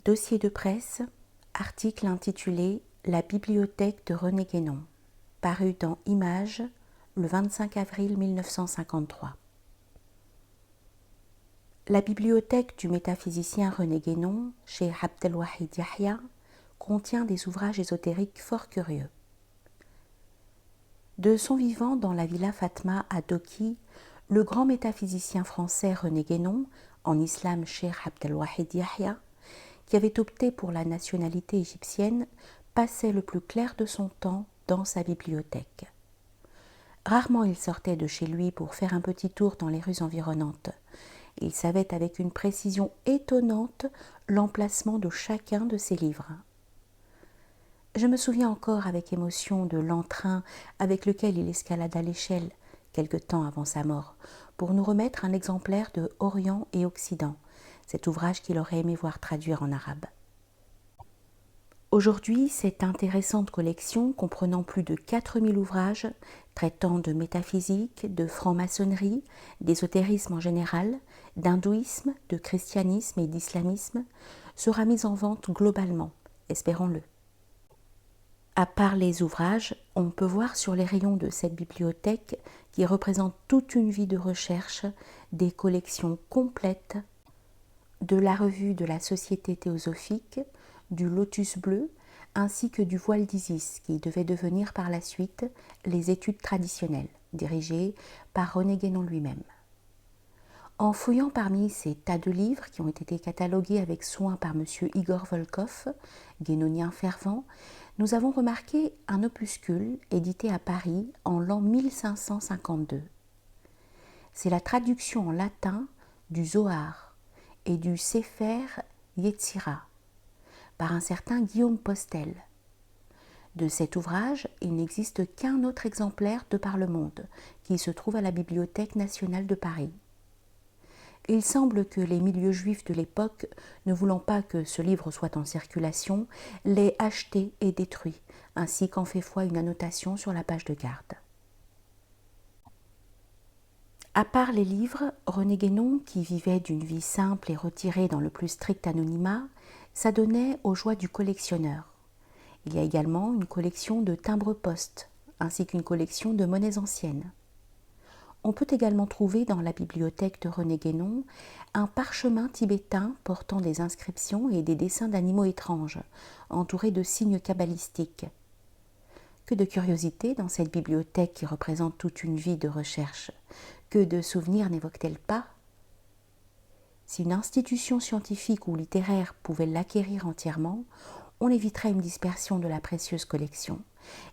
Dossier de presse, article intitulé « La bibliothèque de René Guénon », paru dans Images le 25 avril 1953. La bibliothèque du métaphysicien René Guénon, chez Abdelwahid Yahya, contient des ouvrages ésotériques fort curieux. De son vivant dans la villa Fatma à Doki, le grand métaphysicien français René Guénon, en islam Cheikh Abdelwahid Yahya, qui avait opté pour la nationalité égyptienne, passait le plus clair de son temps dans sa bibliothèque. Rarement il sortait de chez lui pour faire un petit tour dans les rues environnantes. Il savait avec une précision étonnante l'emplacement de chacun de ses livres. Je me souviens encore avec émotion de l'entrain avec lequel il escalada l'échelle, quelque temps avant sa mort, pour nous remettre un exemplaire de Orient et Occident, cet ouvrage qu'il aurait aimé voir traduire en arabe. Aujourd'hui, cette intéressante collection, comprenant plus de 4000 ouvrages, traitant de métaphysique, de franc-maçonnerie, d'ésotérisme en général, d'hindouisme, de christianisme et d'islamisme, sera mise en vente globalement, espérons-le. À part les ouvrages, on peut voir sur les rayons de cette bibliothèque, qui représente toute une vie de recherche, des collections complètes de la revue de la Société théosophique, du Lotus bleu, ainsi que du voile d'Isis, qui devait devenir par la suite les études traditionnelles, dirigées par René Guénon lui-même. En fouillant parmi ces tas de livres qui ont été catalogués avec soin par M. Igor Volkov, guénonien fervent, nous avons remarqué un opuscule édité à Paris en l'an 1552. C'est la traduction en latin du Zohar et du Sefer Yetzira par un certain Guillaume Postel. De cet ouvrage, il n'existe qu'un autre exemplaire de par le monde, qui se trouve à la Bibliothèque nationale de Paris. Il semble que les milieux juifs de l'époque, ne voulant pas que ce livre soit en circulation, l'aient acheté et détruit, ainsi qu'en fait foi une annotation sur la page de garde. À part les livres, René Guénon, qui vivait d'une vie simple et retirée dans le plus strict anonymat, s'adonnait aux joies du collectionneur. Il y a également une collection de timbres-poste, ainsi qu'une collection de monnaies anciennes. On peut également trouver dans la bibliothèque de René Guénon un parchemin tibétain portant des inscriptions et des dessins d'animaux étranges, entourés de signes kabbalistiques. Que de curiosités dans cette bibliothèque qui représente toute une vie de recherche. Que de souvenirs n'évoque-t-elle pas? Si une institution scientifique ou littéraire pouvait l'acquérir entièrement, on éviterait une dispersion de la précieuse collection,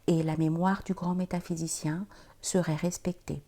et la mémoire du grand métaphysicien serait respectée.